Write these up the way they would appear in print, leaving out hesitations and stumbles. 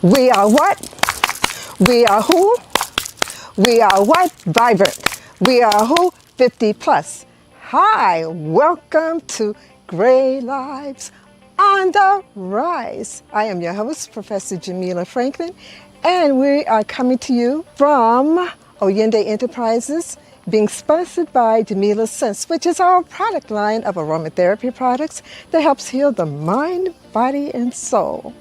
We are what? We are who? We are what? Vibrant. We are who? 50 plus. Hi, welcome to Gray Lives on the Rise. I am your host, Professor Jamila Franklin, and we are coming to you from Oyende Enterprises, being sponsored by Jamila Sense, which is our product line of aromatherapy products that helps heal the mind, body, and soul.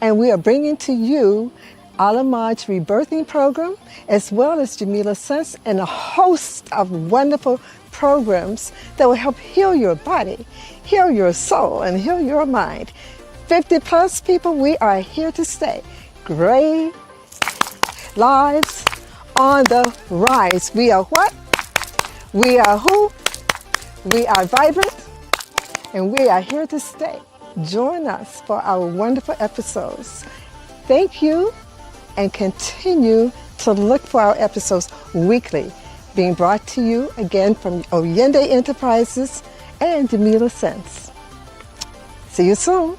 And we are bringing to you Alamaj's rebirthing program, as well as Jamila Sense and a host of wonderful programs that will help heal your body, heal your soul, and heal your mind. 50 plus people, we are here to stay. Gray Lives on the Rise. We are what? We are who? We are vibrant, and we are here to stay. Join us for our wonderful episodes. Thank you, and continue to look for our episodes weekly, being brought to you again from Oyende Enterprises and Jamila Sense. See you soon.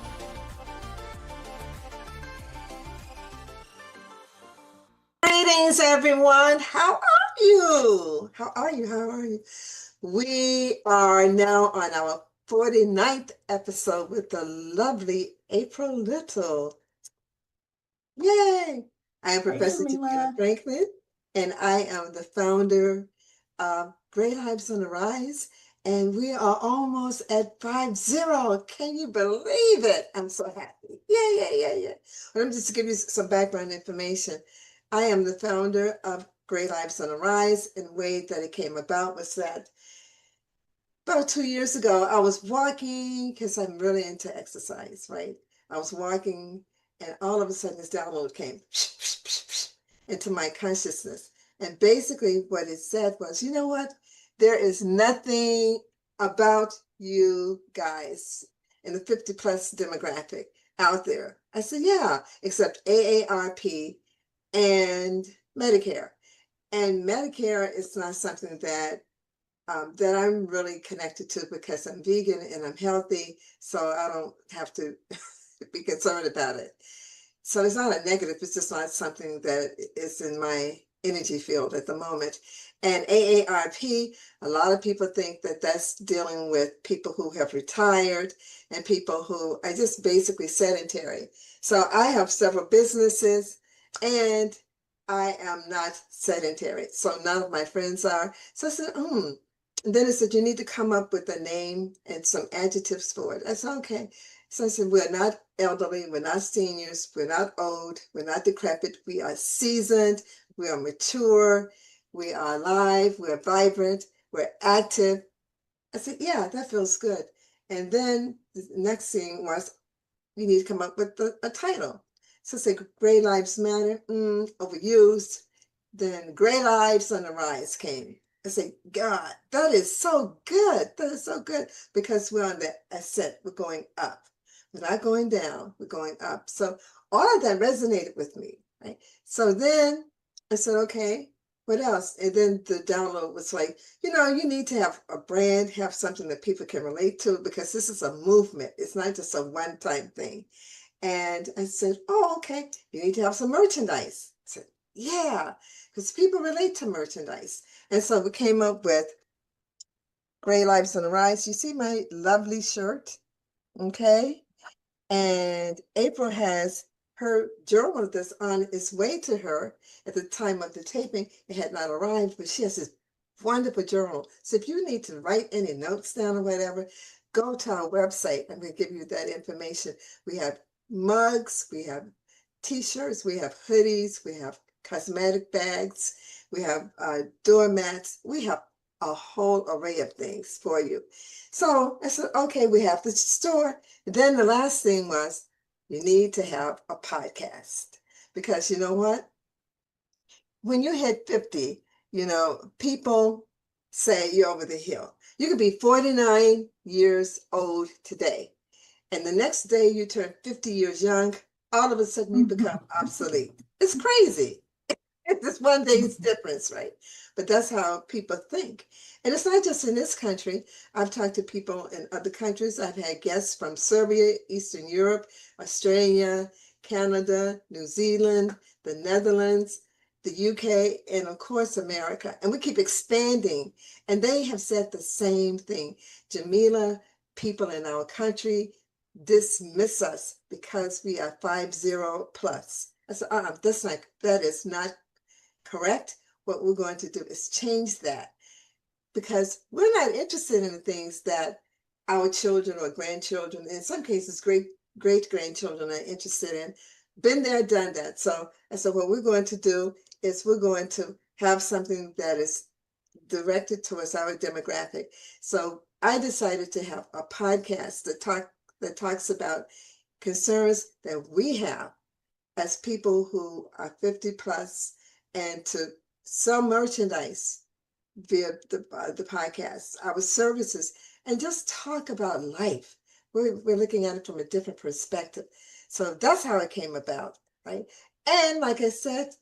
Greetings, everyone. How are you? How are you? How are you? We are now on our 49th episode with the lovely April Little. Yay! I am Professor Jamila Franklin, and I am the founder of Great Lives on the Rise, and we are almost at 50. Can you believe it? I'm so happy. Yeah. Let me just give you some background information. I am the founder of Great Lives on the Rise, and the way that it came about was that about 2 years ago, I was walking because I'm really into exercise, right? I was walking, and all of a sudden this download came into my consciousness. And basically what it said was, you know what? There is nothing about you guys in the 50 plus demographic out there. I said, yeah, except AARP and Medicare. And Medicare is not something that I'm really connected to because I'm vegan and I'm healthy, so I don't have to be concerned about it. So it's not a negative, it's just not something that is in my energy field at the moment. And AARP, a lot of people think that that's dealing with people who have retired and people who are just basically sedentary. So I have several businesses and I am not sedentary. So none of my friends are. So I said, And then it said, you need to come up with a name and some adjectives for it. I said, okay. So I said, we're not elderly, we're not seniors, we're not old, we're not decrepit, we are seasoned, we are mature, we are alive, we're vibrant, we're active. I said, yeah, that feels good. And then the next thing was, we need to come up with a title. So I said, Gray Lives Matter, overused. Then Gray Lives on the Rise came. I say, God, that is so good. That is so good because we're on the ascent. We're going up. We're not going down. We're going up. So all of that resonated with me, right? So then I said, okay, what else? And then the download was like, you need to have a brand, have something that people can relate to because this is a movement. It's not just a one-time thing. And I said, oh, okay, you need to have some merchandise. I said, yeah, because people relate to merchandise. And so we came up with Gray Lives on the Rise. You see my lovely shirt, okay? And April has her journal that's on its way to her at the time of the taping. It had not arrived, but she has this wonderful journal. So if you need to write any notes down or whatever, go to our website. I'm going to give you that information. We have mugs, we have t-shirts, we have hoodies, we have cosmetic bags, we have doormats, we have a whole array of things for you. So I said, okay, we have the store. Then the last thing was, you need to have a podcast because you know what? When you hit 50, people say you're over the hill. You could be 49 years old today. And the next day you turn 50 years young, all of a sudden you become obsolete. It's crazy. It's just one day's difference, right? But that's how people think. And it's not just in this country. I've talked to people in other countries. I've had guests from Serbia, Eastern Europe, Australia, Canada, New Zealand, the Netherlands, the UK, and of course, America. And we keep expanding. And they have said the same thing. Jamila, people in our country dismiss us because we are 50 plus. I said, that is not correct. What we're going to do is change that, because we're not interested in the things that our children or grandchildren, in some cases, great grandchildren are interested in. Been there, done that. So what we're going to do is we're going to have something that is directed towards our demographic. So I decided to have a podcast that talks about concerns that we have as people who are 50 plus, and to sell merchandise via the podcast, our services, and just talk about life. We're looking at it from a different perspective. So that's how it came about, right? And like I said,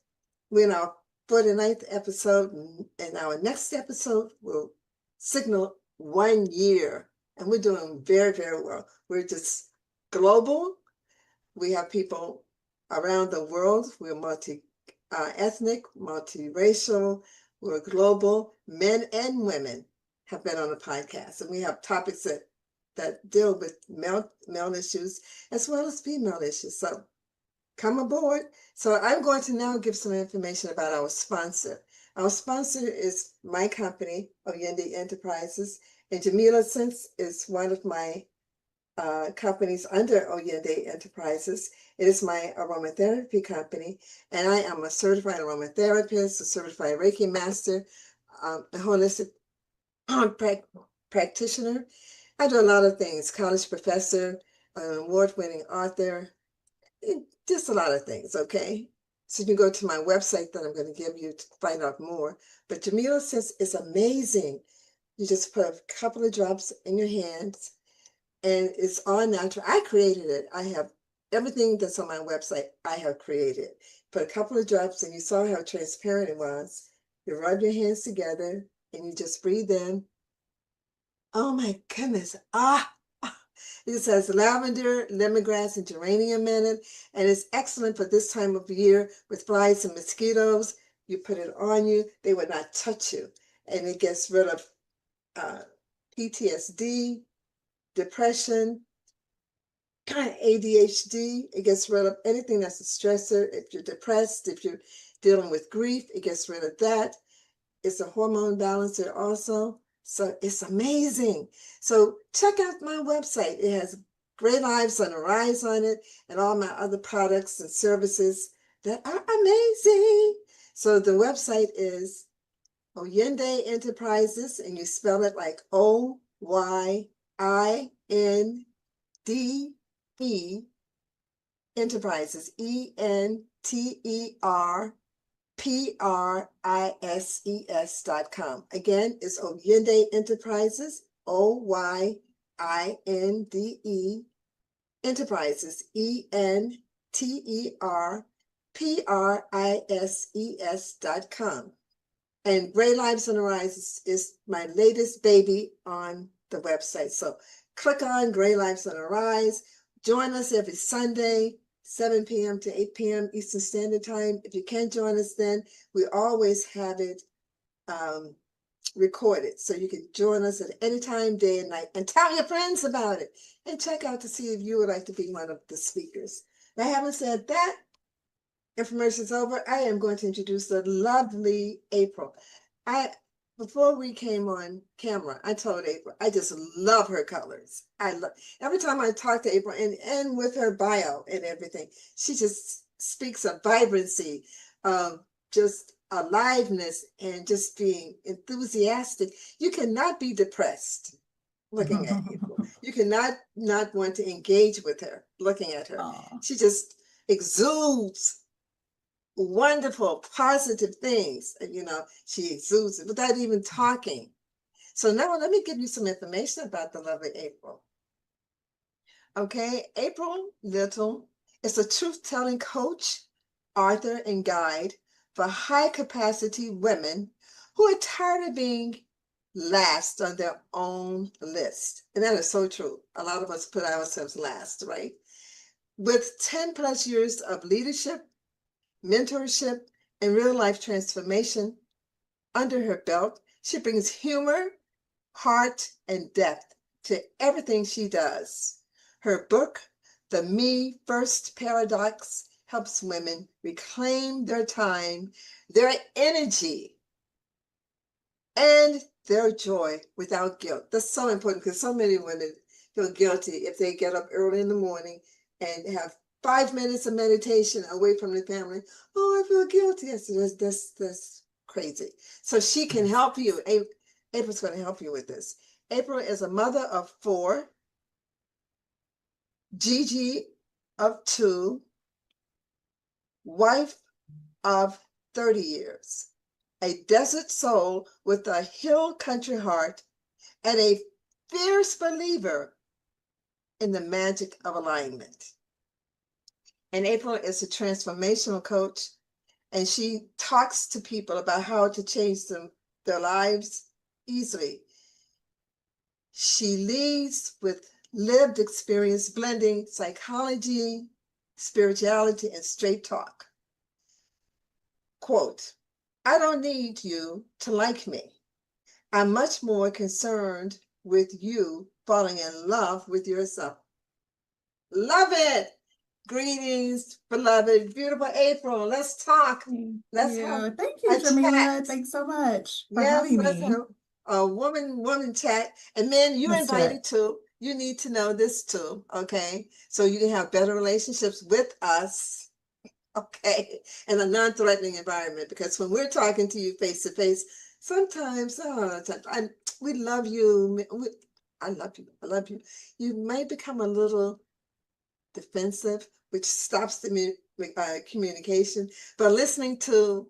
we're in our 49th episode, and our next episode will signal 1 year, and we're doing very, very well. We're just global. We have people around the world. We're multi-ethnic, multiracial. We're global. Men and women have been on the podcast, and we have topics that deal with male issues as well as female issues. So come aboard. So I'm going to now give some information about our sponsor. Our sponsor is my company, Oyende Enterprises, and Jamila Sense is one of my companies under Oyende Enterprises. It is my aromatherapy company, and I am a certified aromatherapist, a certified Reiki master, a holistic practitioner. I do a lot of things, college professor, an award-winning author, just a lot of things, okay? So you can go to my website that I'm going to give you to find out more. But Jamila says it's amazing. You just put a couple of drops in your hands, and it's all natural. I created it. I have everything that's on my website, I have created. Put a couple of drops, and you saw how transparent it was. You rub your hands together, and you just breathe in. Oh my goodness. It has lavender, lemongrass, and geranium in it, and it's excellent for this time of year with flies and mosquitoes. You put it on you, they would not touch you. And it gets rid of PTSD, depression, ADHD. It gets rid of anything that's a stressor. If you're depressed, if you're dealing with grief, it gets rid of that. It's a hormone balancer also. So it's amazing. So check out my website. It has Great Lives on the Rise on it, and all my other products and services that are amazing. So the website is Oyende Enterprises, and you spell it like OYINDE Enterprises, ENTERPRISES.com. Again, it's Oyende Enterprises, OYINDE Enterprises, ENTERPRISES.com. And Gray Lives on the Rise is my latest baby on the website. So click on Gray Lives on the Rise. Join us every Sunday, 7 p.m. to 8 p.m. Eastern Standard Time. If you can't join us then, we always have it recorded. So you can join us at any time, day and night, and tell your friends about it. And check out to see if you would like to be one of the speakers. Now, having said that, information is over. I am going to introduce the lovely April. Before we came on camera, I told April, I just love her colors. Every time I talk to April, and with her bio and everything, she just speaks of vibrancy, just aliveness, and just being enthusiastic. You cannot be depressed looking at April. You cannot not want to engage with her looking at her. Aww. She just exudes wonderful, positive things. She exudes it without even talking. So now let me give you some information about the lovely April. Okay, April Little is a truth-telling coach, author, and guide for high-capacity women who are tired of being last on their own list. And that is so true. A lot of us put ourselves last, right? With 10 plus years of leadership, mentorship, and real life transformation under her belt, she brings humor, heart, and depth to everything she does. Her book, The Me First Paradox, helps women reclaim their time, their energy, and their joy without guilt. That's so important because so many women feel guilty if they get up early in the morning and have 5 minutes of meditation away from the family. Oh, I feel guilty. Yes, that's crazy. So she can help you. April's going to help you with this. April is a mother of 4, Gigi of 2, wife of 30 years, a desert soul with a hill country heart, and a fierce believer in the magic of alignment. And April is a transformational coach, and she talks to people about how to change their lives easily. She leads with lived experience, blending psychology, spirituality, and straight talk. Quote, I don't need you to like me. I'm much more concerned with you falling in love with yourself. Love it. Greetings, beloved, beautiful April. Let's talk. Let's have Thank a you, Jamila. chat. Thanks so much for Yes, having let's me. have a woman chat. And men, you're Let's do invited it. too. You need to know this too, okay? So you can have better relationships with us, okay? In a non-threatening environment. Because when we're talking to you face to face, sometimes, we love you. I love you. I love you. You may become a little defensive, which stops the communication. But listening to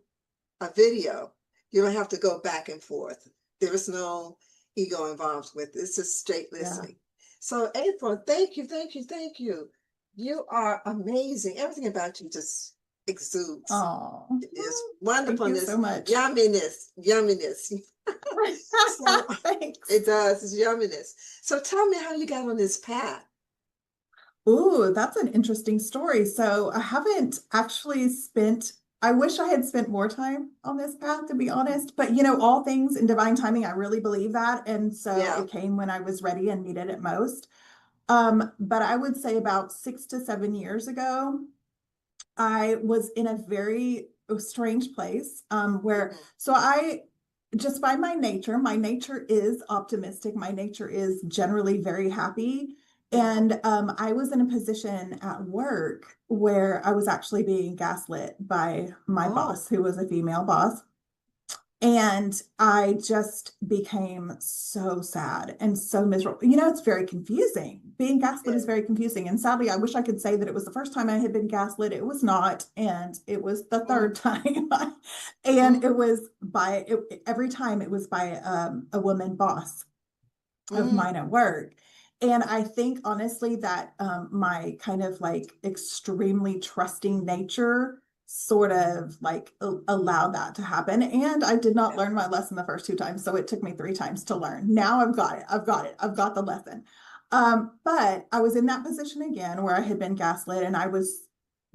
a video, you don't have to go back and forth. There is no ego involved with it. It's just straight listening. So April, thank you, thank you, thank you. You are amazing. Everything about you just exudes. Oh, It is wonderfulness, thank you so much. Yumminess. So Thanks. it does. It's yumminess. So tell me how you got on this path. Ooh, that's an interesting story. So I haven't actually I wish I had spent more time on this path, to be honest. But all things in divine timing, I really believe that. And so it came when I was ready and needed it most. But I would say about 6 to 7 years ago, I was in a very strange place where, so I, just by my nature is optimistic. My nature is generally very happy. And I was in a position at work where I was actually being gaslit by my boss, who was a female boss. And I just became so sad and so miserable. It's very confusing. Being gaslit is very confusing. And sadly, I wish I could say that it was the first time I had been gaslit. It was not. And it was the third time. And it was every time it was by a woman boss of mine at work. And I think honestly that my kind of like extremely trusting nature sort of like allowed that to happen. And I did not learn my lesson the first 2 times. So it took me 3 times to learn. Now I've got it. I've got the lesson. But I was in that position again where I had been gaslit and I was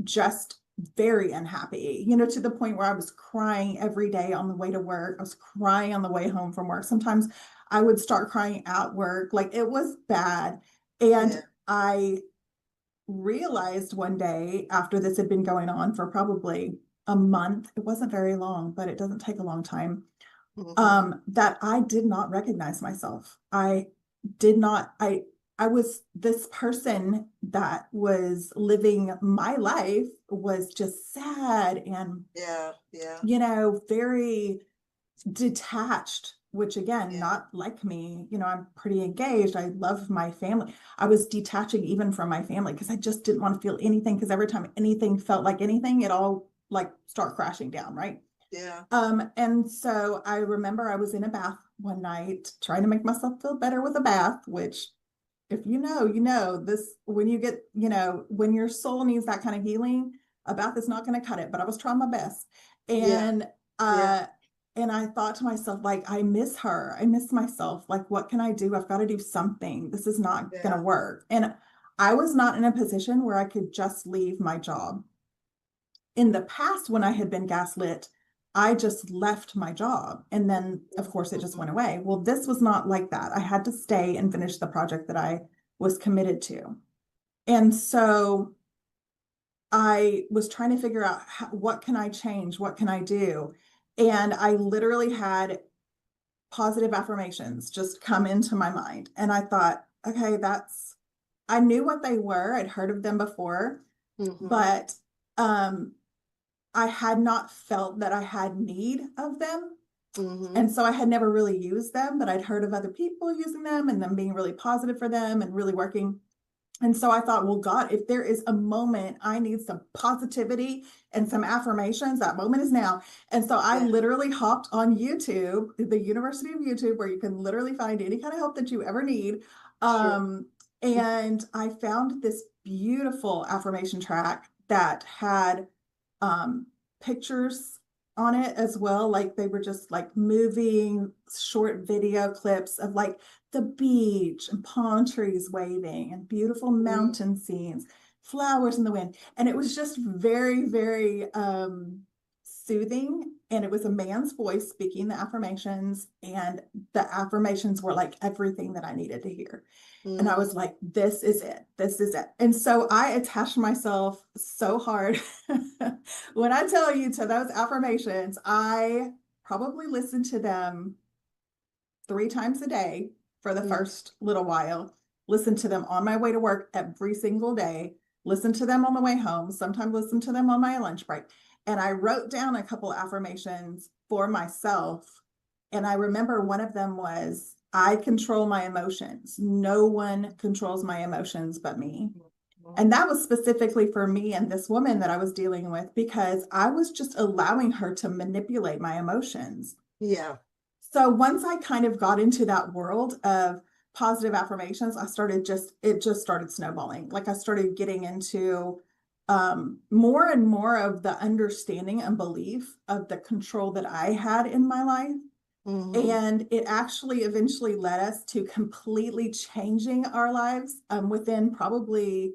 just very unhappy, to the point where I was crying every day on the way to work. I was crying on the way home from work. Sometimes I would start crying at work. Like it was bad. And I realized one day after this had been going on for probably a month, it wasn't very long, but it doesn't take a long time, that I did not recognize myself. I was this person that was living my life was just sad and very detached, which again, not like me. I'm pretty engaged. I love my family. I was detaching even from my family because I just didn't want to feel anything, because every time anything felt like anything, it all like start crashing down, right? And so I remember I was in a bath one night trying to make myself feel better with a bath, which if this, when you get, when your soul needs that kind of healing, a bath is not going to cut it, but I was trying my best. And and I thought to myself, like, I miss her. I miss myself. Like, what can I do? I've got to do something. This is not going to work. And I was not in a position where I could just leave my job. In the past, when I had been gaslit, I just left my job. And then, of course, it just went away. Well, this was not like that. I had to stay and finish the project that I was committed to. And so I was trying to figure out what can I change? What can I do? And I literally had positive affirmations just come into my mind. And I thought, okay, I knew what they were. I'd heard of them before, but I had not felt that I had need of them. And so I had never really used them, but I'd heard of other people using them and them being really positive for them and really working. And so I thought, well, God, if there is a moment I need some positivity and some affirmations, that moment is now. And so I literally hopped on YouTube, the University of YouTube, where you can literally find any kind of help that you ever need. And I found this beautiful affirmation track that had pictures on it as well. Like they were just like moving short video clips of like the beach and palm trees waving and beautiful mountain scenes, flowers in the wind. And it was just very, very soothing. And it was a man's voice speaking the affirmations, and the affirmations were like everything that I needed to hear. And I was like, this is it. This is it. And so I attached myself so hard. When I tell you, to those affirmations, I probably listened to them 3 times a day for the first little while, listened to them on my way to work every single day, listened to them on the way home, sometimes listened to them on my lunch break. And I wrote down a couple affirmations for myself. And I remember one of them was, I control my emotions. No one controls my emotions but me. And that was specifically for me and this woman that I was dealing with, because I was just allowing her to manipulate my emotions. Yeah. So once I kind of got into that world of positive affirmations, it just started snowballing. Like I started getting into more and more of the understanding and belief of the control that I had in my life. And it actually eventually led us to completely changing our lives within probably,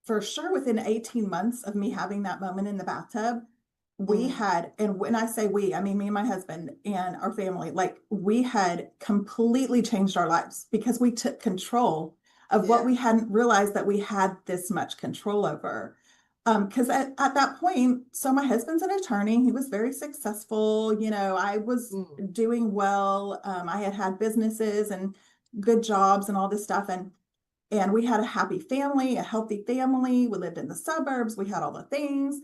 for sure, within 18 months of me having that moment in the bathtub. We had, and when I say we, I mean me and my husband and our family, like we had completely changed our lives because we took control of what we hadn't realized that we had this much control over. Because at that point, so my husband's an attorney. He was very successful. You know, I was doing well. I had had businesses and good jobs and all this stuff. And we had a happy family, a healthy family. We lived in the suburbs. We had all the things.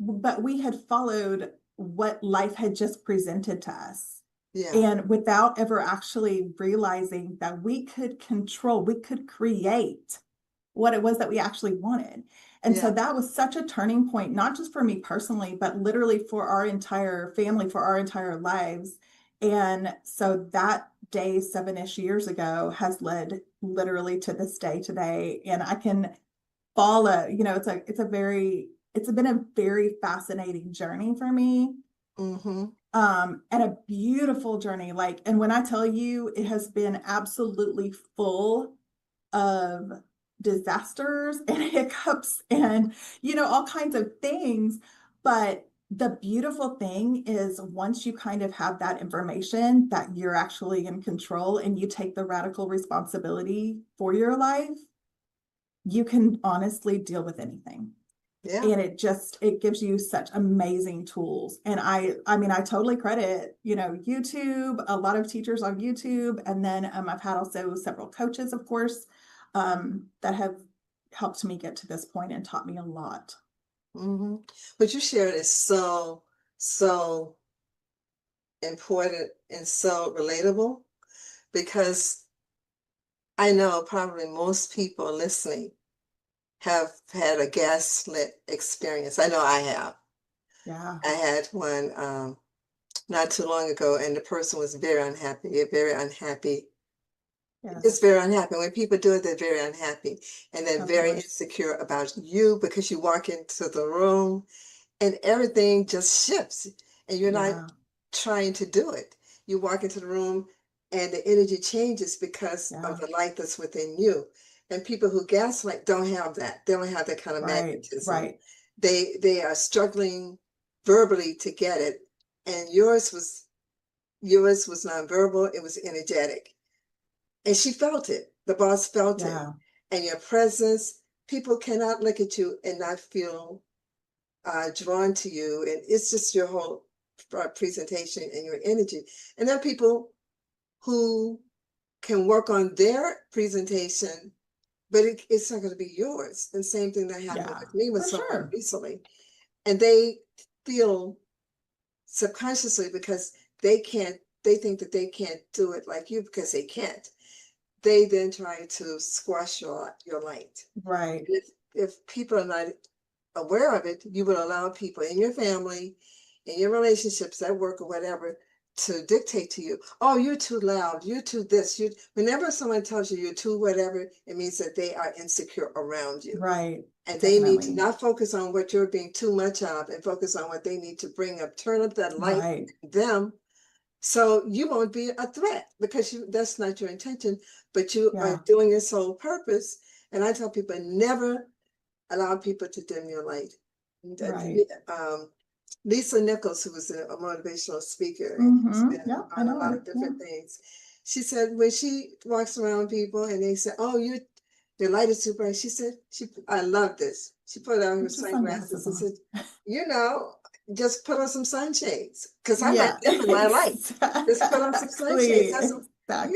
But we had followed what life had just presented to us. And without ever actually realizing that we could control, we could create what it was that we actually wanted. And so that was such a turning point, not just for me personally, but literally for our entire family, for our entire lives. And so that day, 7-ish years ago, has led literally to this day today. And I can follow, you know, it's been a very fascinating journey for me. And a beautiful journey. Like, and when I tell you, it has been absolutely full of disasters and hiccups and, you know, all kinds of things. But the beautiful thing is, once you kind of have that information that you're actually in control and you take the radical responsibility for your life, you can honestly deal with anything. And it gives you such amazing tools. And I mean, I totally credit, you know, YouTube, a lot of teachers on YouTube. And then I've had also several coaches, of course, that have helped me get to this point and taught me a lot. What you shared is so, so important and so relatable, because I know probably most people listening have had a gaslit experience. I know I have. Yeah. I had one not too long ago, and the person was very unhappy, very unhappy. Yes. It's very unhappy. When people do it, they're very unhappy. And they're Of very course. insecure about you, because you walk into the room and everything just shifts and you're not Yeah. trying to do it. You walk into the room and the energy changes because of the light that's within you. And people who gaslight don't have that. They don't have that kind of magnetism. Right. They are struggling verbally to get it, and yours was nonverbal. It was energetic, and she felt it. The boss felt it, and your presence. People cannot look at you and not feel drawn to you, and it's just your whole presentation and your energy. And there are people who can work on their presentation, but it's not going to be yours. And same thing that happened with me with someone recently, and they feel subconsciously because they think that they can't do it like you because they can't. They then try to squash your light. Right. If people are not aware of it, you would allow people in your family, in your relationships at work or whatever, to dictate to you, oh, you're too loud, you're too this. Whenever someone tells you you're too whatever, it means that they are insecure around you. Right. And they need to not focus on what you're being too much of and focus on what they need to bring up, turn up that light in them. So you won't be a threat because that's not your intention, but you are doing your sole purpose. And I tell people, never allow people to dim your light. Lisa Nichols, who was a motivational speaker and on a lot of different things, she said when she walks around people and they say, "Oh, your light is too bright," she said, "I love this." She put on her sunglasses and said, just put on some sunshades because I'm not dimming my light. Just put on some sunshades. So I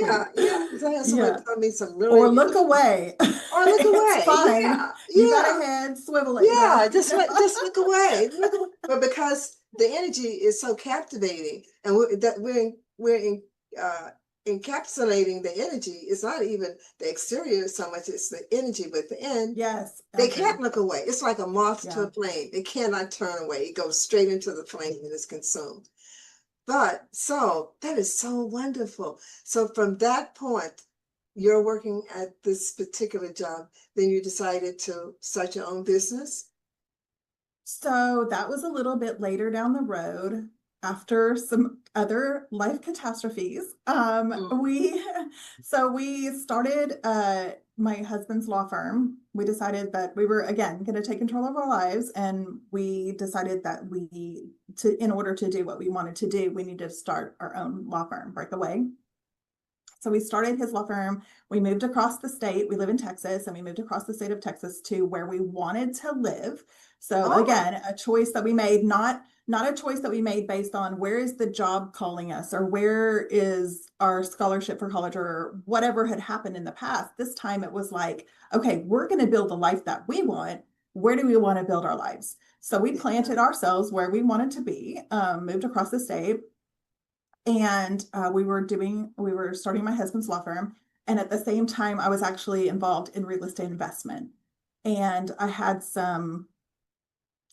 had someone tell me some really. Or look away. Or look away. Fine. You got a head, swivel it. Just look away. But because the energy is so captivating, and we're encapsulating the energy. It's not even the exterior so much; it's the energy within. Yes, they can't look away. It's like a moth to a flame. It cannot turn away. It goes straight into the flame and is consumed. But so that is so wonderful. So from that point, you're working at this particular job, then you decided to start your own business? So that was a little bit later down the road after some other life catastrophes. We started my husband's law firm. We decided that we were, again, going to take control of our lives, and we decided that in order to do what we wanted to do, we needed to start our own law firm, break away. So we started his law firm. We moved across the state. We live in Texas, and we moved across the state of Texas to where we wanted to live. So again, a choice that we made, not a choice that we made based on where is the job calling us or where is our scholarship for college or whatever had happened in the past. This time it was like, okay, we're going to build the life that we want. Where do we want to build our lives? So we planted ourselves where we wanted to be, moved across the state. And we were starting my husband's law firm. And at the same time, I was actually involved in real estate investment. And I had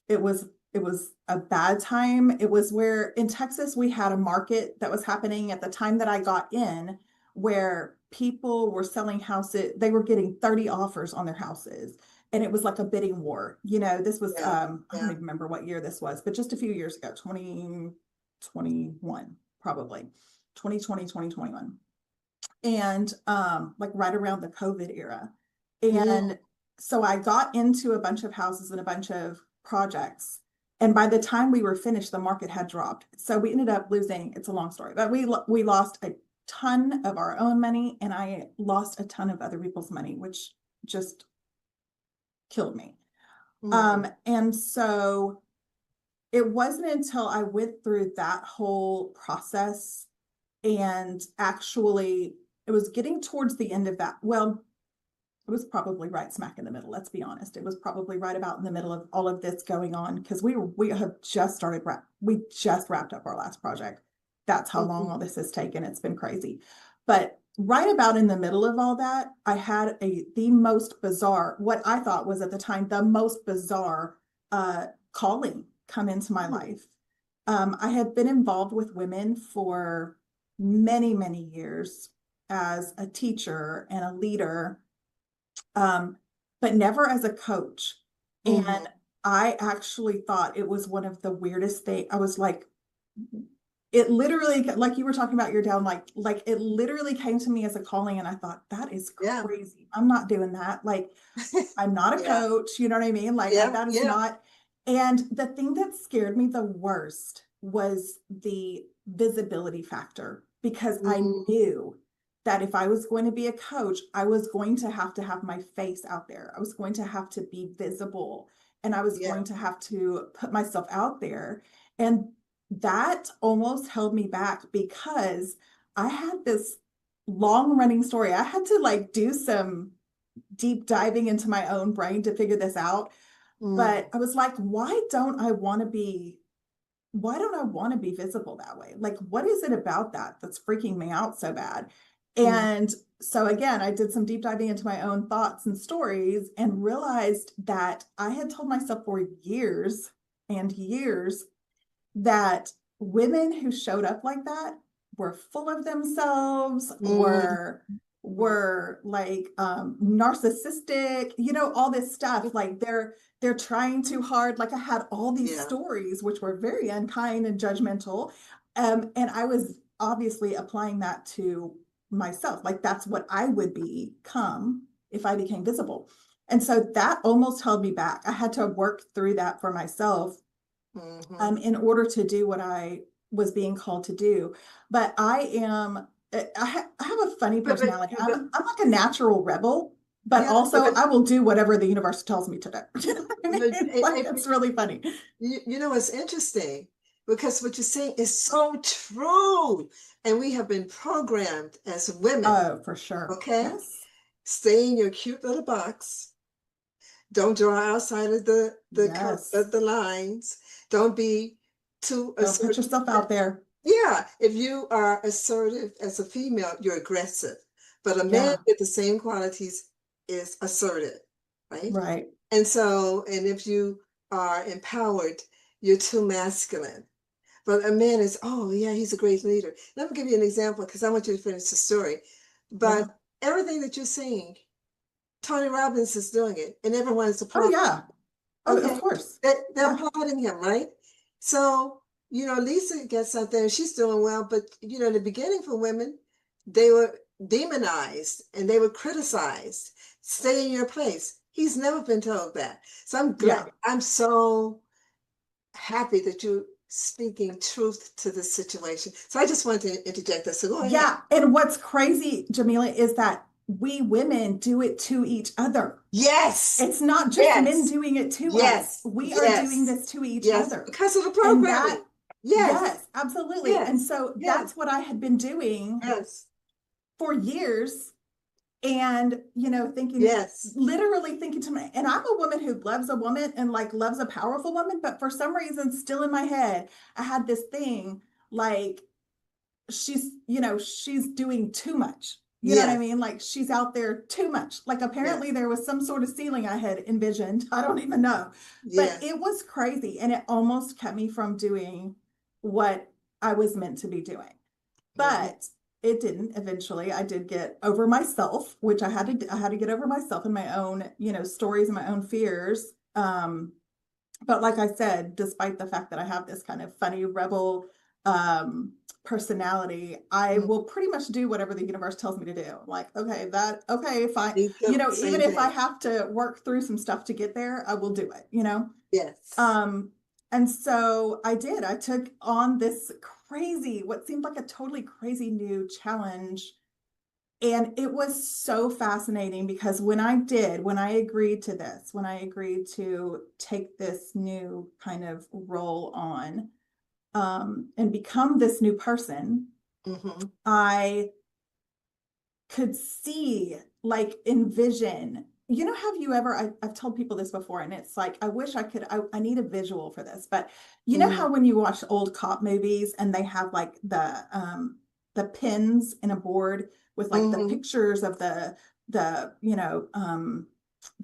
it was a bad time. It was where in Texas, we had a market that was happening at the time that I got in, where people were selling houses. They were getting 30 offers on their houses. And it was like a bidding war. This was, I don't even remember what year this was, but just a few years ago, 2021. Probably 2020, 2021. And like right around the COVID era. And so I got into a bunch of houses and a bunch of projects. And by the time we were finished, the market had dropped. So we ended up losing, it's a long story, but we lost a ton of our own money, and I lost a ton of other people's money, which just killed me. And so it wasn't until I went through that whole process, and actually it was getting towards the end of that. Well, it was probably right smack in the middle. Let's be honest. It was probably right about in the middle of all of this going on, because we have just wrapped up our last project. That's how long all this has taken. It's been crazy. But right about in the middle of all that, I had the most bizarre, what I thought was at the time, the most bizarre calling come into my life. I had been involved with women for many, many years as a teacher and a leader, but never as a coach. And I actually thought it was one of the weirdest things. I was like, it literally, like you were talking about your down, like it literally came to me as a calling, and I thought, that is Yeah. crazy. I'm not doing that. Like, I'm not a Yeah. coach, you know what I mean? Like, Yeah. that is Yeah. not. And the thing that scared me the worst was the visibility factor, because I Mm, knew that if I was going to be a coach, I was going to have my face out there. I was going to have to be visible, and I was yeah. going to have to put myself out there. And that almost held me back, because I had this long running story. I had to like do some deep diving into my own brain to figure this out. Mm, But I was like, why don't I want to be visible that way? Like, what is it about that that's freaking me out so bad? mm, And so again, I did some deep diving into my own thoughts and stories, and realized that I had told myself for years and years that women who showed up like that were full of themselves, mm, were like narcissistic, all this mm. stuff. Like they're trying too hard. Like I had all these Yeah. stories which were very unkind and judgmental. And I was obviously applying that to myself. Like that's what I would become if I became visible. And so that almost held me back. I had to work through that for myself, Mm-hmm. in order to do what I was being called to do. But I have a funny personality. I'm like a natural rebel, but Yeah, also but I will do whatever the universe tells me to do. You know what I but mean? Like it's really funny. you know what's interesting? Because what you're saying is so true. And we have been programmed as women, Oh, for sure. okay? Yes. Stay in your cute little box. Don't draw outside of Yes. the lines. Don't be too Don't put assertive. yourself out there. Yeah, if you are assertive as a female, you're aggressive. But a man Yeah. with the same qualities is assertive, right? Right. And if you are empowered, you're too masculine. But a man is, oh yeah, he's a great leader. Let me give you an example because I want you to finish the story. Yeah. But everything that you're saying, Tony Robbins is doing it, and everyone is Oh applauding. yeah. Oh, of Okay, course. they're Yeah. applauding him, right? So, Lisa gets out there and she's doing well, but in the beginning for women, they were demonized and they were criticized. Stay in your place. He's never been told that. So I'm glad, Yeah. I'm so happy that you're speaking truth to the situation. So I just wanted to interject that. So go ahead. Yeah. And what's crazy, Jamila, is that we women do it to each other. Yes, It's not just men yes, doing it to us. yes, We are doing yes, this to each yes, other. because of the And that, programming. Yes, yes, absolutely. And yes, so yes, that's what I had been doing yes, for years. And, yes. literally thinking to me, and I'm a woman who loves a woman and like loves a powerful woman, but for some reason, still in my head, I had this thing like, she's doing too much. You know what I Yes, mean? Like she's out there too much. Like yes, apparently there was some sort of ceiling I had envisioned. I don't even know. But yes. it was crazy, and it almost kept me from doing what I was meant to be doing. Mhm. But it didn't. Eventually I did get over myself, which I had to get over myself and my own, stories and my own fears. But like I said, despite the fact that I have this kind of funny rebel um, personality, I Mm. will pretty much do whatever the universe tells me to do. Like, okay, fine. Me too. Even Same if I thing. have to work through some stuff to get there, I will do it. Yes. Um, and so I did. I took on this what seemed like a totally crazy new challenge, and it was so fascinating because when I agreed to this, when I agreed to take this new kind of role on, and become this new person, Hmm. I could see, like, envision. Have you ever, I've told people this before, and it's like, I wish I need a visual for this, but Hmm. how when you watch old cop movies and they have like the pins in a board with like the Hmm. pictures of the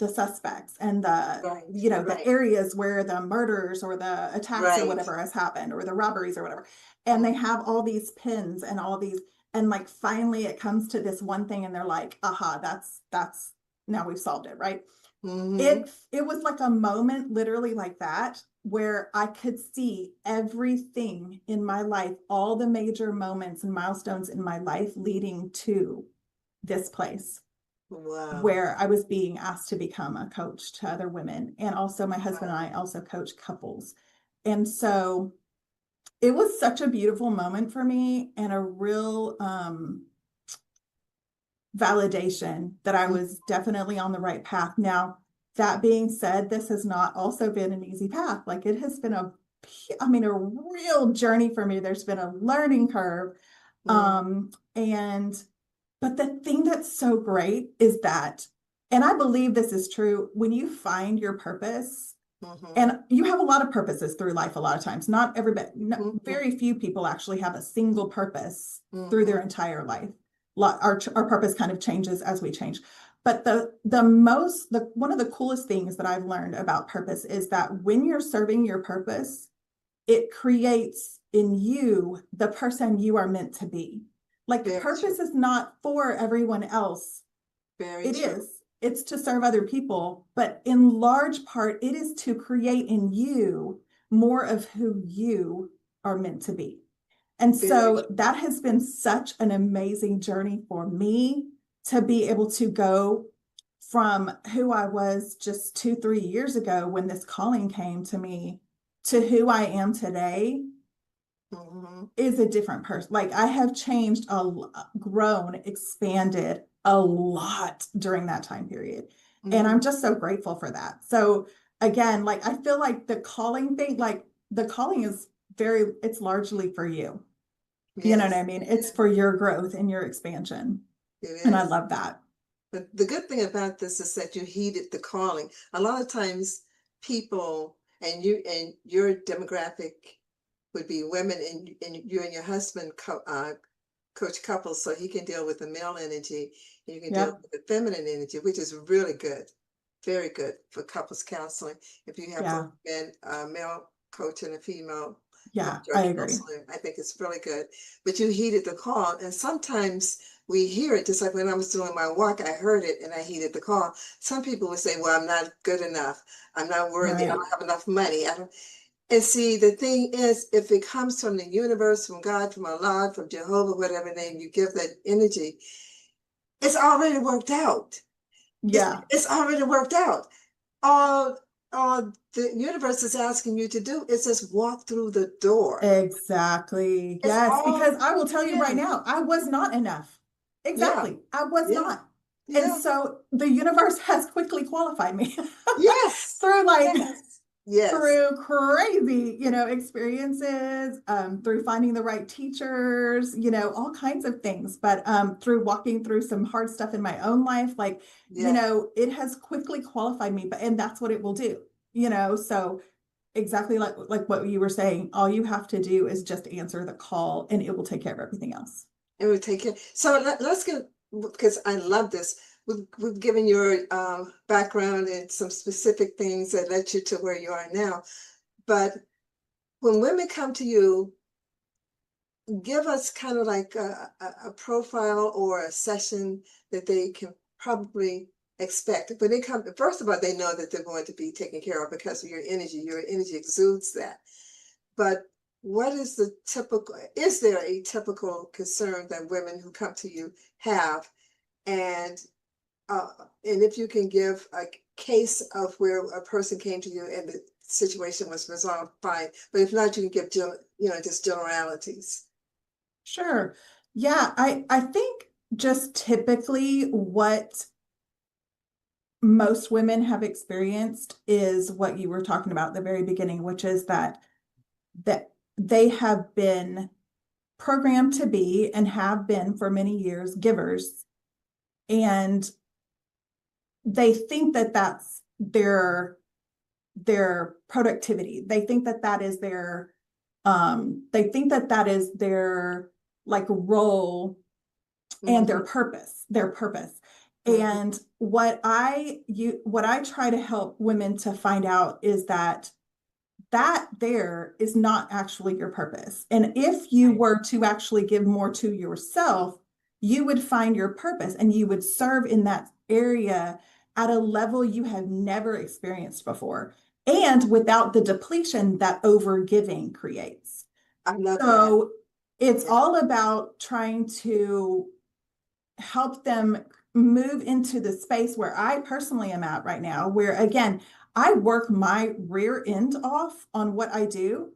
suspects and Right. the Right. areas where the murders or the attacks or Right. whatever has happened, or the robberies or whatever. And they have all these pins and all these, and like finally it comes to this one thing and they're like, aha, that's now we've solved it, right? Mm-hmm. It was like a moment literally like that where I could see everything in my life, all the major moments and milestones in my life leading to this place Wow. where I was being asked to become a coach to other women. And also my husband and I also coach couples. And so it was such a beautiful moment for me and a real validation that I was definitely on the right path. Now, that being said, this has not also been an easy path. Like it has been a real journey for me. There's been a learning curve. Mm-hmm. And but the thing that's so great is that, and I believe this is true, when you find your purpose, Mm-hmm. and you have a lot of purposes through life a lot of times. Not everybody, Mm-hmm. very few people actually have a single purpose through Mm-hmm. their entire life. Our purpose kind of changes as we change. But the one of the coolest things that I've learned about purpose is that when you're serving your purpose, it creates in you the person you are meant to be. Like Very true. purpose is not for everyone else. Very It true. is. It's to serve other people, but in large part, it is to create in you more of who you are meant to be. And Very so that has been such an amazing journey for me to be able to go from who I was just 2, 3 years ago when this calling came to me to who I am today true. Mm-hmm. is a different person. Like I have changed, grown, expanded a lot during that time period. And Mm-hmm. I'm just so grateful for that. So again, like I feel like the calling thing, like the calling is it's largely for you. You know what I Yes, mean? it It's is. for your growth and your expansion. It And I is. love that. But the good thing about this is that you heeded the calling. A lot of times people and your demographic would be women and you and your husband coach couples so he can deal with the male energy and you can deal Yep. with the feminine energy, which is really good. Very good for couples counseling. If you have both Yeah. men, a male coach and a female Yeah. coach or I agree. counselor, I think it's really good. But you heeded the call, and sometimes we hear it, just like when I was doing my walk, I heard it and I heeded the call. Some people would say, well, I'm not good enough. I'm not worthy. I Right. don't have enough money. I don't. And see, the thing is, if it comes from the universe, from God, from Allah, from Jehovah, whatever name you give that energy, it's already worked out. Yeah. It's already worked out. All the universe is asking you to do is just walk through the door. Exactly. It's Yes, all, because I will tell you right yeah, now, I was not enough. yeah, Exactly. I was yeah, not. And yeah. so the universe has quickly qualified me Yes, through yes, yes, through crazy, experiences, through finding the right teachers, all kinds of things. But through walking through some hard stuff in my own life, like, yes. it has quickly qualified me, and that's what it will do, so exactly like what you were saying, all you have to do is just answer the call and it will take care of everything else. It would take care. So let's get, because I love this. We've given your background and some specific things that led you to where you are now. But when women come to you, give us kind of like a profile or a session that they can probably expect. When they come, first of all, they know that they're going to be taken care of because of your energy. Your energy exudes that. But what is the typical, is there a typical concern that women who come to you have? And and if you can give a case of where a person came to you and the situation was resolved, fine. But if not, you can give just generalities. Sure. Yeah, I think just typically what most women have experienced is what you were talking about at the very beginning, which is that they have been programmed to be and have been for many years givers, and they think that that's their productivity. They think that that is their like role and Mm-hmm, their purpose. mm-hmm, And what I try to help women to find out is that there is not actually your purpose. And if you right. were to actually give more to yourself, you would find your purpose and you would serve in that area at a level you have never experienced before, and without the depletion that overgiving creates. I love that. So it's Yeah. all about trying to help them move into the space where I personally am at right now, where again, I work my rear end off on what I do,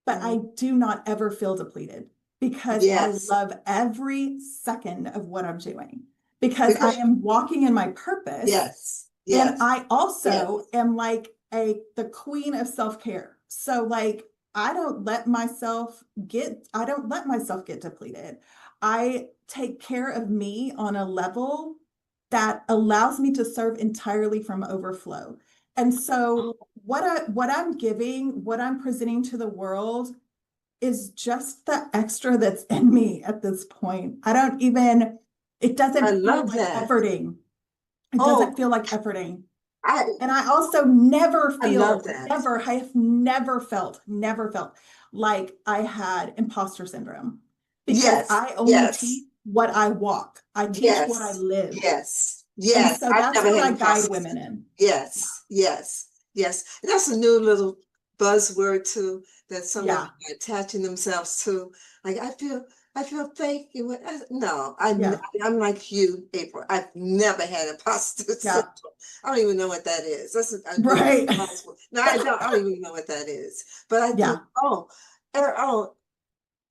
but I do not ever feel depleted because I Yes. love every second of what I'm doing because I am walking in my purpose. Yes. And Yes. I also am like the queen of self-care. So like I don't let myself get depleted. I take care of me on a level that allows me to serve entirely from overflow. And so what I'm giving, what I'm presenting to the world is just the extra that's in me at this point. It doesn't I feel love like that. efforting. It Oh, doesn't feel like efforting. I And I also never love that. I have never felt like I had imposter syndrome because Yes. I only teach what I walk. I teach what I Yes. live. Yes. And Yes. so I've that's never what had I guide imposter women syndrome. in. Yes. Yes. Yes. And that's a new little buzzword too that some women are attaching themselves to. Like I feel fake. No, I'm like you, April. I've never had imposter syndrome. I don't even know what that is. That's a Right. buzzword. No, I don't. I don't even know what that is. But I think, oh,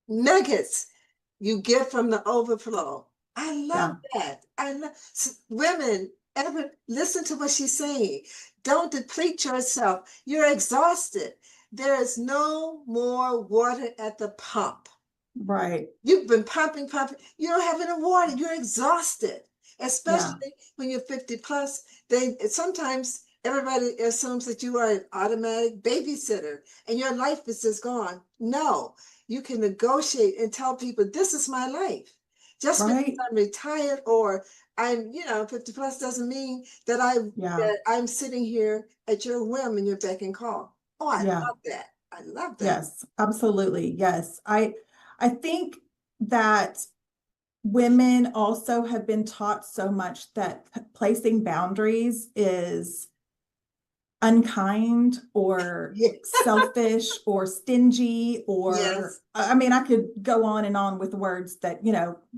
nuggets you get from the overflow. I love that. Women, ever listen to what she's saying. Don't deplete yourself. You're exhausted. There is no more water at the pump. Right. You've been pumping. You don't have any water. You're exhausted. Especially when you're 50 plus. Sometimes everybody assumes that you are an automatic babysitter and your life is just gone. No, you can negotiate and tell people, this is my life. Just because I'm retired or I'm, 50 plus doesn't mean that I'm sitting here at your whim and your beck and call. Oh, I love that. I love that. Yes, absolutely. Yes. I think that women also have been taught so much that placing boundaries is unkind or selfish or stingy or I mean, I could go on and on with words that,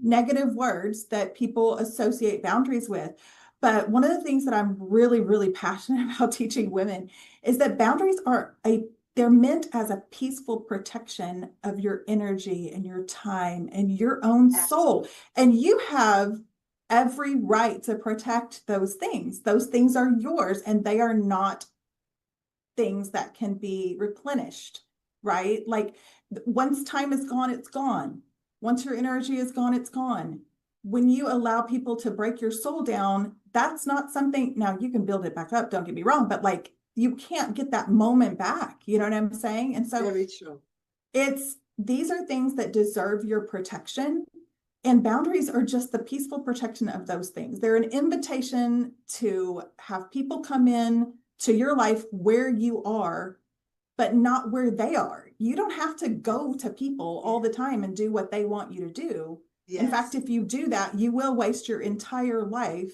negative words that people associate boundaries with. But one of the things that I'm really, really passionate about teaching women is that boundaries they're meant as a peaceful protection of your energy and your time and your own soul. And you have every right to protect those things. Those things are yours and they are not things that can be replenished, right? Like once time is gone, it's gone. Once your energy is gone, it's gone. When you allow people to break your soul down, that's not something, now you can build it back up, don't get me wrong, but like you can't get that moment back. You know what I'm saying? And so very true. These are things that deserve your protection. And boundaries are just the peaceful protection of those things. They're an invitation to have people come in to your life where you are, but not where they are. You don't have to go to people all the time and do what they want you to do. In fact, if you do that, you will waste your entire life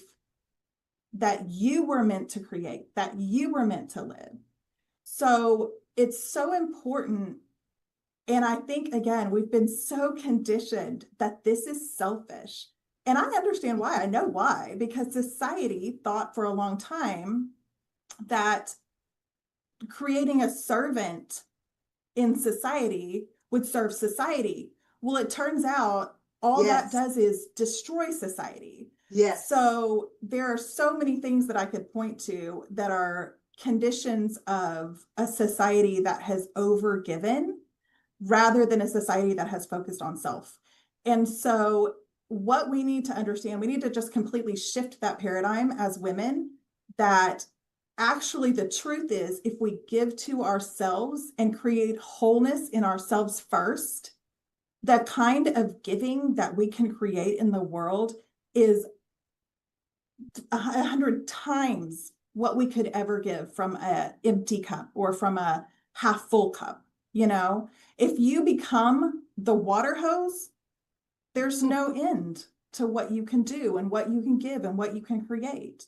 that you were meant to create, that you were meant to live. So it's so important. And I think, again, we've been so conditioned that this is selfish. And I understand why. I know why, because society thought for a long time that creating a servant in society would serve society. Well, it turns out all that does is destroy society. Yes. So there are so many things that I could point to that are conditions of a society that has overgiven rather than a society that has focused on self. And so what we need to understand, we need to just completely shift that paradigm as women, that actually the truth is if we give to ourselves and create wholeness in ourselves first, the kind of giving that we can create in the world is 100 times what we could ever give from an empty cup or from a half full cup. If you become the water hose, there's no end to what you can do and what you can give and what you can create.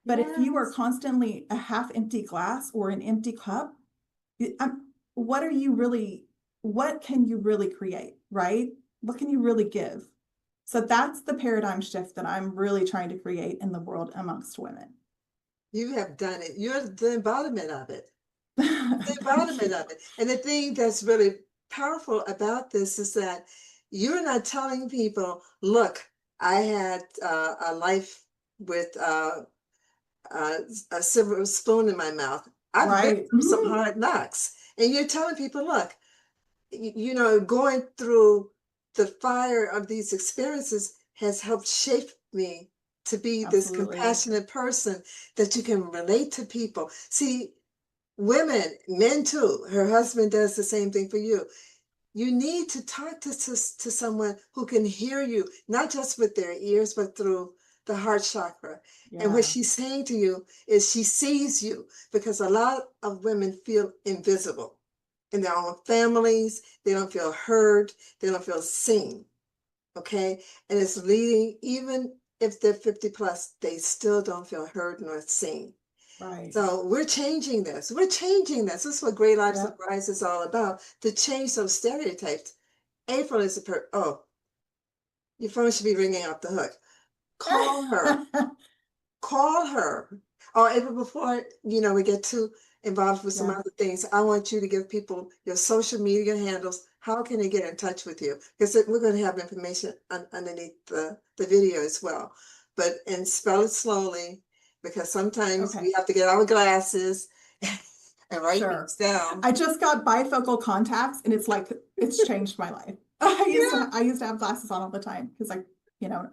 But if you are Yes. constantly a half empty glass or an empty cup, what are you really, what can you really create, right? What can you really give? So that's the paradigm shift that I'm really trying to create in the world amongst women. You have done it. You're the embodiment of it. The Thank embodiment you. of it. And the thing that's really powerful about this is that you're not telling people, look, I had a life with a silver spoon in my mouth. I've been Right. through some hard knocks. And you're telling people, look, you know, going through the fire of these experiences has helped shape me to be this Absolutely. compassionate person that you can relate to people. See, women, men too, her husband does the same thing for you. You need to talk to someone who can hear you, not just with their ears, but through the heart chakra. And what Yeah. she's saying to you is she sees you, because a lot of women feel invisible in their own families. They don't feel heard. They don't feel seen. Okay. And it's leading, even if they're 50 plus, they still don't feel heard nor seen. Right. So we're changing this. We're changing this. This is what Great Lives Yep. Rise is all about, to change those stereotypes. April is oh, your phone should be ringing off the hook. Call her. Call her. Oh, April, before we get too involved with some Yeah. other things, I want you to give people your social media handles. How can they get in touch with you? Because we're going to have information underneath the video as well. But and spell it slowly, because sometimes Okay. we have to get our glasses and write Sure. things down. I just got bifocal contacts and it's like it's changed my life. Yeah. I used to have glasses on all the time because I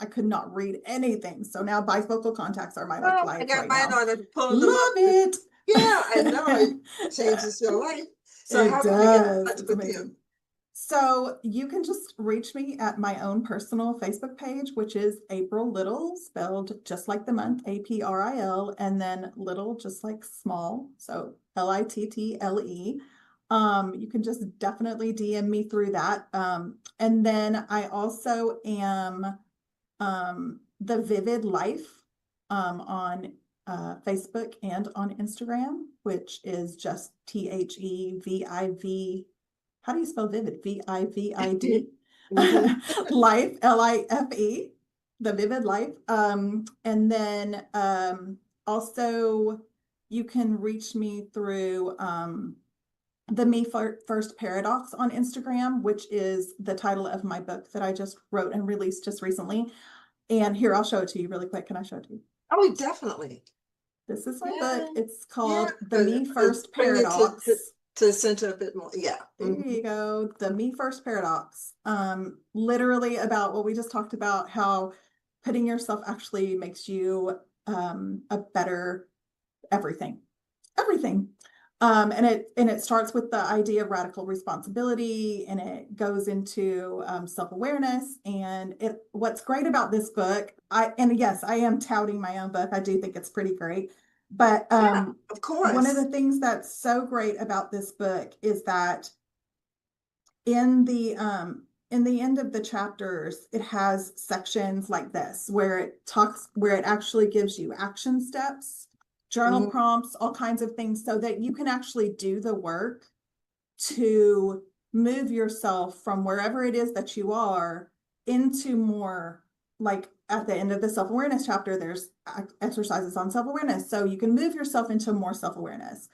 could not read anything. So now bifocal contacts are my like Oh, I life got right mine now. on and pulling them Love up. it. Yeah, I know it changes your life. So It how can we get in does. touch It's with you? amazing. So you can just reach me at my own personal Facebook page, which is April Little, spelled just like the month, April, and then little, just like small. So Little. You can just definitely DM me through that. And then I also am The Vivid Life on Facebook and on Instagram, which is just THEVIV. How do you spell vivid? VIVID. Mhm. Life, LIFE, The Vivid Life. And then also you can reach me through the Me First Paradox on Instagram, which is the title of my book that I just wrote and released just recently. And here, I'll show it to you really quick. Can I show it to you? Oh, definitely. This is my book. Yeah, It's yeah. called The But Me First bring it Paradox. to the center a bit more. Yeah. There Mhm. you go. The Me First Paradox. Literally about what we just talked about, how putting yourself actually makes you a better everything. Everything. And it starts with the idea of radical responsibility, and it goes into self-awareness. And what's great about this book, and yes, I am touting my own book. I do think it's pretty great. But Yeah, of one of course. the things that's so great about this book is that in the end of the chapters, it has sections like this where it actually gives you action steps, journal Mhm. prompts, all kinds of things so that you can actually do the work to move yourself from wherever it is that you are into more, like at the end of the self-awareness chapter, there's exercises on self-awareness. So you can move yourself into more self-awareness.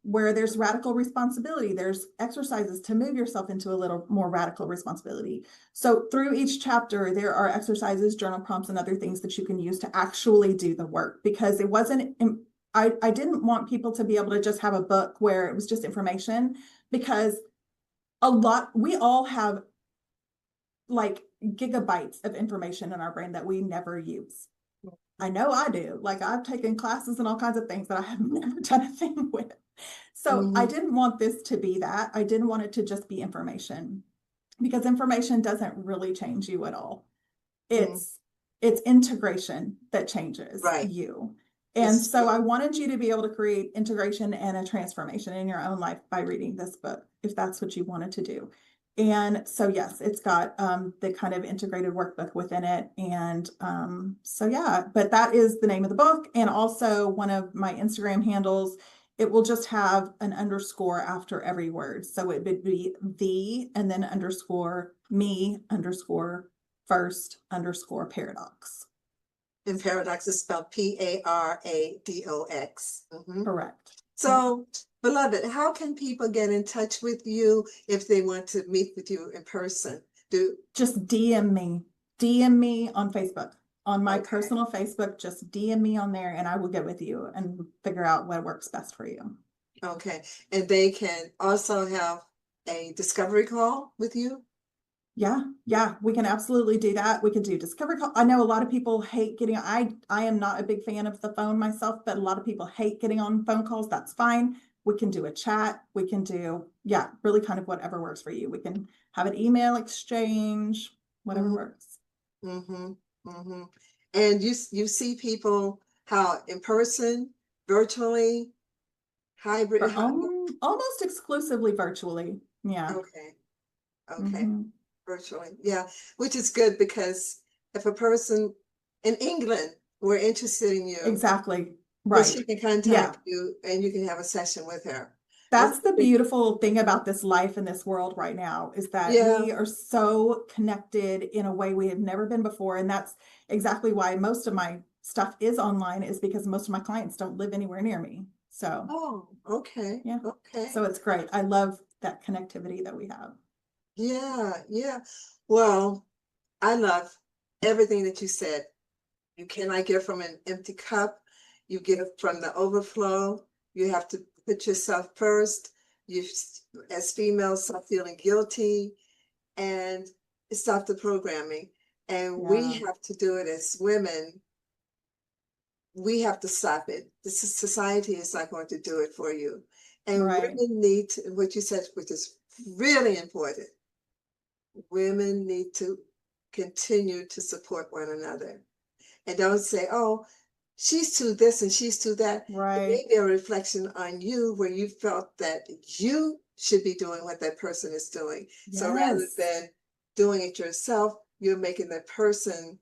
Where there's radical responsibility, there's exercises to move yourself into a little more radical responsibility. So through each chapter, there are exercises, journal prompts, and other things that you can use to actually do the work, because it wasn't, I didn't want people to be able to just have a book where it was just information, because we all have like gigabytes of information in our brain that we never use. I know I do. Like, I've taken classes and all kinds of things that I have never done a thing with. So I Mhm. didn't want this to be that. I didn't want it to just be information, because information doesn't really change you at all. Mhm. It's integration that changes Right. you. And It's so true. I wanted you to be able to create integration and a transformation in your own life by reading this book, if that's what you wanted to do. And so, yes, it's got the kind of integrated workbook within it. And so, yeah, but that is the name of the book. And also one of my Instagram handles, it will just have an underscore after every word. So it would be the, and then underscore me underscore first underscore paradox. And paradox is spelled Paradox. Correct. So, beloved, how can people get in touch with you if they want to meet with you in person? Just DM me. DM me on Facebook. On my Okay. personal Facebook, just DM me on there and I will get with you and figure out what works best for you. Okay. And they can also have a discovery call with you? Yeah, we can absolutely do that. We can do discovery call. I know a lot of people hate getting, I am not a big fan of the phone myself, but a lot of people hate getting on phone calls. That's fine. We can do a chat. We can do, yeah, really kind of whatever works for you. We can have an email exchange, whatever works. And you see people how in person, virtually, hybrid? Almost exclusively virtually. Yeah. Okay. Virtually. Yeah, which is good because if a person in England were interested in you, Exactly. then Right. she can contact you and you can have a session with her. That's the beautiful thing about this life in this world right now is that we are so connected in a way we have never been before. And that's exactly why most of my stuff is online, is because most of my clients don't live anywhere near me. So, okay. Yeah. Okay. So it's great. I love that connectivity that we have. Yeah. Well, I love everything that you said. You cannot give from an empty cup. You give from the overflow. You have to put yourself first. You, as females, stop feeling guilty and stop the programming. And we have to do it as women. We have to stop it. This is, society is not going to do it for you. And women need to, what you said, which is really important. Women need to continue to support one another. And don't say, oh, she's too this and she's too that. Right. It may be a reflection on you where you felt that you should be doing what that person is doing. Yes. So rather than doing it yourself, you're making the person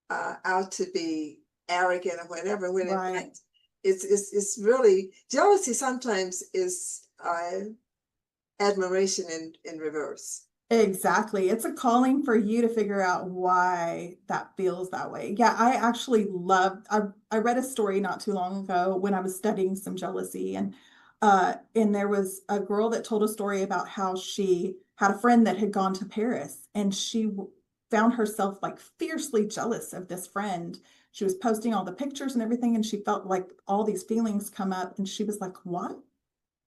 out to be arrogant or whatever. When in fact, it's really, jealousy sometimes is admiration in reverse. Exactly. It's a calling for you to figure out why that feels that way. Yeah, I actually I read a story not too long ago when I was studying some jealousy, and there was a girl that told a story about how she had a friend that had gone to Paris and she found herself like fiercely jealous of this friend. She was posting all the pictures and everything, and she felt like all these feelings come up, and she was like, "What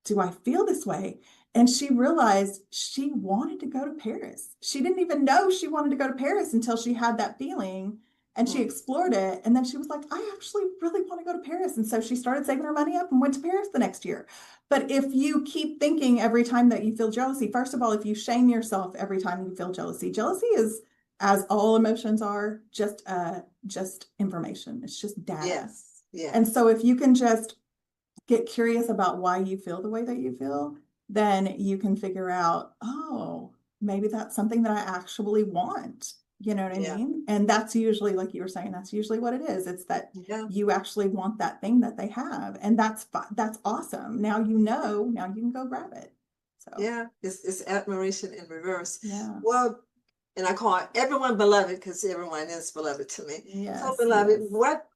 do I feel this way?" And she realized she wanted to go to Paris. She didn't even know she wanted to go to Paris until she had that feeling and she explored it. And then she was like, I actually really want to go to Paris. And so she started saving her money up and went to Paris the next year. But if you keep thinking every time that you feel jealousy, first of all, if you shame yourself every time you feel jealousy, jealousy is, as all emotions are, just information. It's just data. Yes. And so if you can just get curious about why you feel the way that you feel, then you can figure out, oh, maybe that's something that I actually want. You know what I mean? And that's usually, like you were saying, that's usually what it is. It's that you actually want that thing that they have. And that's awesome. Now you know, now you can go grab it. So yeah, it's admiration in reverse. Yeah. Well, and I call everyone beloved because everyone is beloved to me. Yes. So beloved, what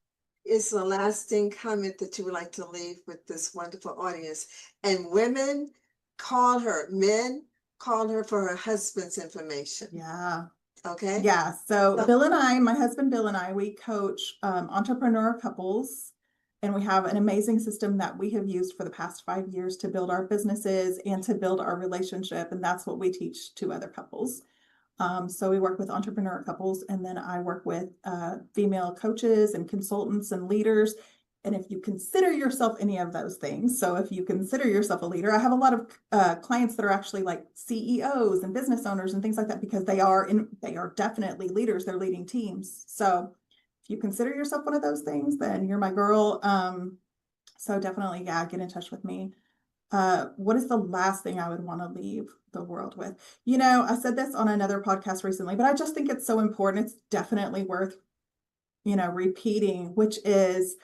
is the lasting comment that you would like to leave with this wonderful audience? And women, call her. Men, call her for her husband's information. Yeah. Okay. Yeah. So Bill and I, my husband Bill and I, we coach entrepreneur couples, and we have an amazing system that we have used for the past 5 years to build our businesses and to build our relationship. And that's what we teach to other couples. So we work with entrepreneur couples, and then I work with female coaches and consultants and leaders. And if you consider yourself any of those things, so if you consider yourself a leader, I have a lot of clients that are actually like CEOs and business owners and things like that, because they are definitely leaders. They're leading teams. So if you consider yourself one of those things, then you're my girl. So definitely, yeah, get in touch with me. what is the last thing I would want to leave the world with? You know, I said this on another podcast recently, but I just think it's so important. It's definitely worth, you know, repeating, which is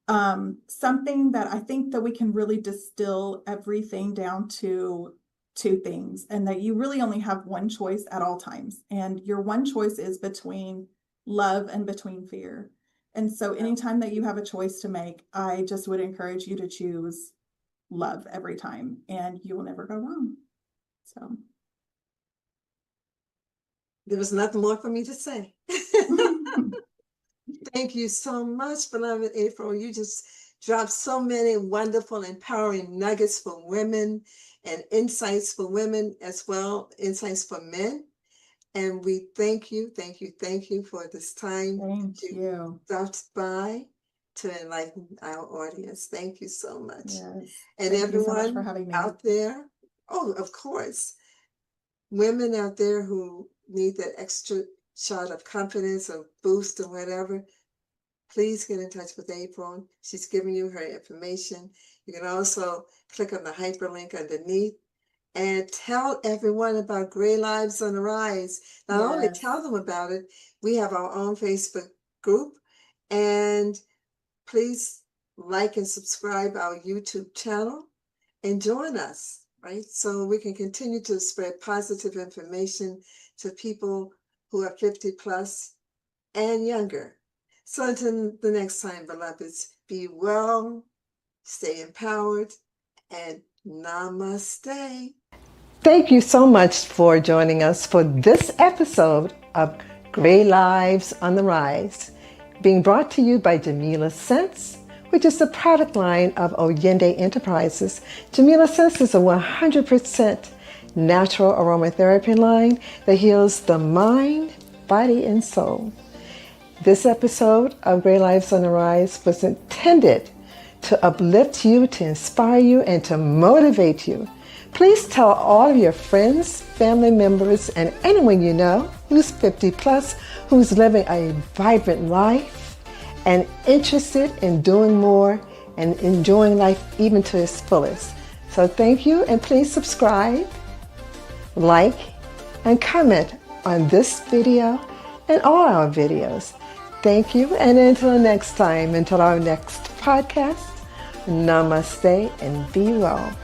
something that I think that we can really distill everything down to two things, and that you really only have one choice at all times. And your one choice is between love and between fear. And so anytime that you have a choice to make, I just would encourage you to choose love every time, and you will never go wrong. So There was nothing more for me to say. Thank you so much, beloved April. You just dropped so many wonderful, empowering nuggets for women and insights for women as well, insights for men. And we thank you for this time. Thank you. Stopped by to enlighten our audience. Thank you so much. Yes. And Thank you so much everyone for having me. out there, oh, of course, women out there who need that extra shot of confidence or boost or whatever, please get in touch with April. She's giving you her information. You can also click on the hyperlink underneath and tell everyone about Gray Lives on the Rise. Not only tell them about it, we have our own Facebook group, and please like and subscribe our YouTube channel and join us, right? So we can continue to spread positive information to people who are 50 plus and younger. So until the next time, beloveds, be well, stay empowered, and namaste. Thank you so much for joining us for this episode of Gray Lives on the Rise, being brought to you by Jamila Scents, which is the product line of Oyende Enterprises. Jamila Scents is a 100% natural aromatherapy line that heals the mind, body, and soul. This episode of Gray Lives on the Rise was intended to uplift you, to inspire you, and to motivate you. Please tell all of your friends, family members, and anyone you know who's 50 plus, who's living a vibrant life and interested in doing more and enjoying life even to its fullest. So thank you, and please subscribe, like, and comment on this video and all our videos. Thank you, and until next time, until our next podcast, namaste and be well.